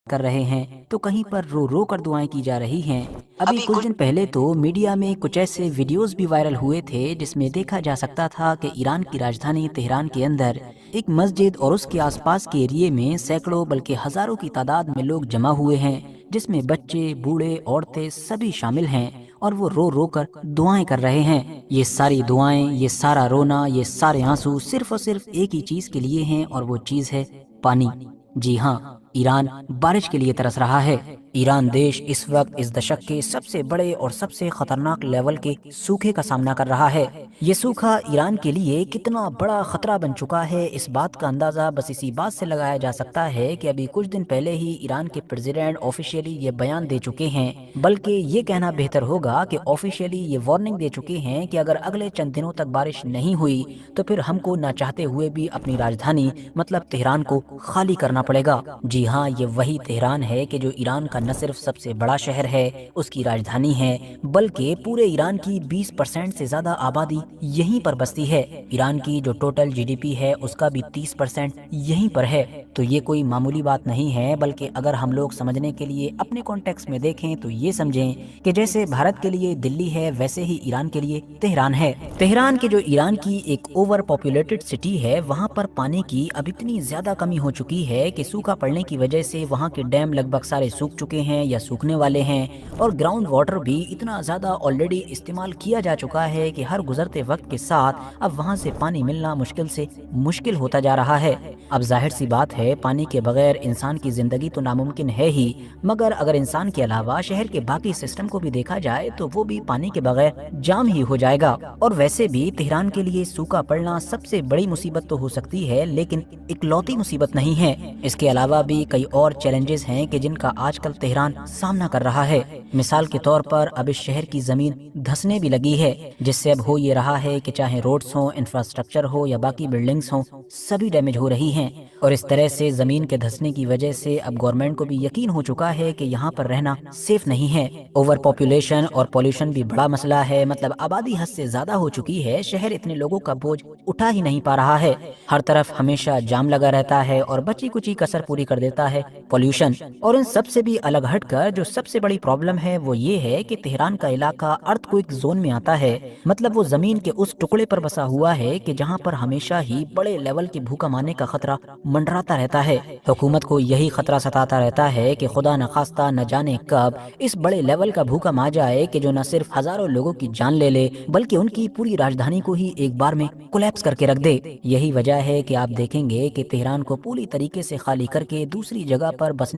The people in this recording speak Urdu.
کر رہے ہیں تو کہیں پر رو رو کر دعائیں کی جا رہی ہیں۔ ابھی کچھ دن پہلے تو میڈیا میں کچھ ایسے ویڈیوز بھی وائرل ہوئے تھے جس میں دیکھا جا سکتا تھا کہ ایران کی راجدھانی تہران کے اندر ایک مسجد اور اس کے آس پاس کے ایریے میں سینکڑوں بلکہ ہزاروں کی تعداد میں لوگ جمع ہوئے ہیں، جس میں بچے، بوڑھے، عورتیں سبھی شامل ہیں اور وہ رو رو کر دعائیں کر رہے ہیں۔ یہ ساری دعائیں، یہ سارا رونا، یہ سارے آنسو صرف اور صرف ایک ہی چیز کے لیے ہیں، اور وہ چیز ہے پانی۔ جی ہاں، ایران بارش کے لیے ترس رہا ہے۔ ایران دیش اس وقت اس دشک کے سب سے بڑے اور سب سے خطرناک لیول کے سوکھے کا سامنا کر رہا ہے۔ یہ سوکھا ایران کے لیے کتنا بڑا خطرہ بن چکا ہے، اس بات کا اندازہ بس اسی بات سے لگایا جا سکتا ہے کہ ابھی کچھ دن پہلے ہی ایران کے پریزیڈنٹ آفیشیلی یہ بیان دے چکے ہیں، بلکہ یہ کہنا بہتر ہوگا کہ آفیشیلی یہ وارننگ دے چکے ہیں کہ اگر اگلے چند دنوں تک بارش نہیں ہوئی تو پھر ہم کو نہ چاہتے ہوئے بھی اپنی راجدھانی مطلب تہران کو خالی کرنا پڑے گا۔ جی ہاں، یہ وہی تہران ہے کہ جو ایران کا نہ صرف سب سے بڑا شہر ہے، اس کی راجدھانی ہے، بلکہ پورے ایران کی 20% سے زیادہ آبادی یہیں پر بستی ہے۔ ایران کی جو ٹوٹل جی ڈی پی ہے اس کا بھی 30% یہیں پر ہے۔ تو یہ کوئی معمولی بات نہیں ہے، بلکہ اگر ہم لوگ سمجھنے کے لیے اپنے کانٹیکس میں دیکھیں تو یہ سمجھیں کہ جیسے بھارت کے لیے دلی ہے ویسے ہی ایران کے لیے تہران ہے۔ تہران کے جو ایران کی ایک اوور پاپولیٹڈ سٹی ہے، وہاں پر پانی کی اب اتنی زیادہ کمی ہو چکی ہے کہ سوکھا پڑنے کی وجہ سے وہاں کے ڈیم لگ بھگ سارے سوکھ چکے ہیں یا سوکھنے والے ہیں، اور گراؤنڈ واٹر بھی اتنا زیادہ آلریڈی استعمال کیا جا چکا ہے کہ ہر گزرتے وقت کے ساتھ اب وہاں سے پانی ملنا مشکل سے مشکل ہوتا جا رہا ہے۔ اب ظاہر سی بات ہے، پانی کے بغیر انسان کی زندگی تو ناممکن ہے ہی، مگر اگر انسان کے علاوہ شہر کے باقی سسٹم کو بھی دیکھا جائے تو وہ بھی پانی کے بغیر جام ہی ہو جائے گا۔ اور ویسے بھی تہران کے لیے سوکھا پڑنا سب سے بڑی مصیبت تو ہو سکتی ہے، لیکن اکلوتی مصیبت نہیں ہے۔ اس کے علاوہ بھی کئی اور چیلنجز ہیں کہ جن کا آج کل تہران سامنا کر رہا ہے۔ مثال کے طور پر اب اس شہر کی زمین دھسنے بھی لگی ہے، جس سے اب ہو یہ رہا ہے کہ چاہے روڈز ہوں، انفراسٹرکچر ہو یا باقی بلڈنگز ہوں، سبھی ڈیمیج ہو رہی ہیں، اور اس طرح سے زمین کے دھسنے کی وجہ سے اب گورنمنٹ کو بھی یقین ہو چکا ہے کہ یہاں پر رہنا سیف نہیں ہے۔ اوور پاپولیشن اور پولوشن بھی بڑا مسئلہ ہے، مطلب آبادی حد سے زیادہ ہو چکی ہے، شہر اتنے لوگوں کا بوجھ اٹھا ہی نہیں پا رہا ہے، ہر طرف ہمیشہ جام لگا رہتا ہے اور بچی کچی کسر پوری کر دیتا ہے پولوشن۔ اور ان سب سے بھی الگ ہٹ کر جو سب سے بڑی پرابلم ہے وہ یہ ہے کہ تہران کا علاقہ ارتھ کوئک زون میں آتا ہے، مطلب وہ زمین کے اس ٹکڑے پر بسا ہوا ہے کہ جہاں پر ہمیشہ ہی بڑے لیول کے بھوکم آنے کا خطرہ منڈراتا رہتا ہے۔ حکومت کو یہی خطرہ ستاتا رہتا ہے کہ خدا نخواستہ نہ جانے کب اس بڑے لیول کا بھوکم آ جائے کہ جو نہ صرف ہزاروں لوگوں کی جان لے لے بلکہ ان کی پوری راجدھانی کو ہی ایک بار میں کولیپس کر کے رکھ دے۔ یہی وجہ ہے کہ آپ دیکھیں گے کہ تہران کو پوری طریقے سے خالی کر کے دوسری جگہ پر بسنے